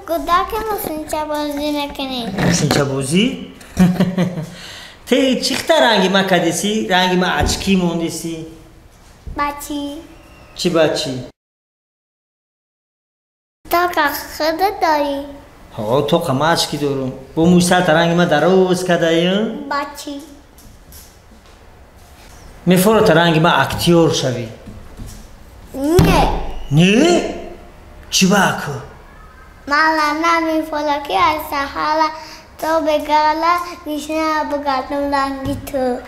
کودکم سینچه بازی نکنی سینچه بازی؟ تی چیخته رنگی ما کدیسی؟ رنگی ما اچکی موندیسی؟ بچی چی بچی؟ تو که خودت داری ها تو که ما اچکی دارم با موسیت رنگی ما دروز کدایم؟ بچی میفورت رنگی ما اکتیور شوی؟ نه نه؟ چی باکو؟ مالا نمیفولا که از حالا تو بگالا میشه بگردم رنگی تو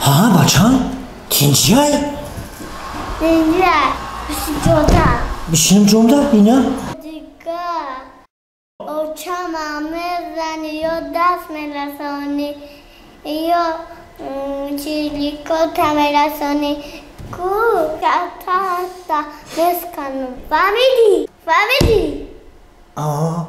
ها بچان تینجیای؟ اینجا بسی جودا بشینم جمده اینا؟ دیگه او چما میزنی یا دست میرسانی یا چیلیکوتا میرسانی کو کتا هستا بسکنم فهمیدی؟ آه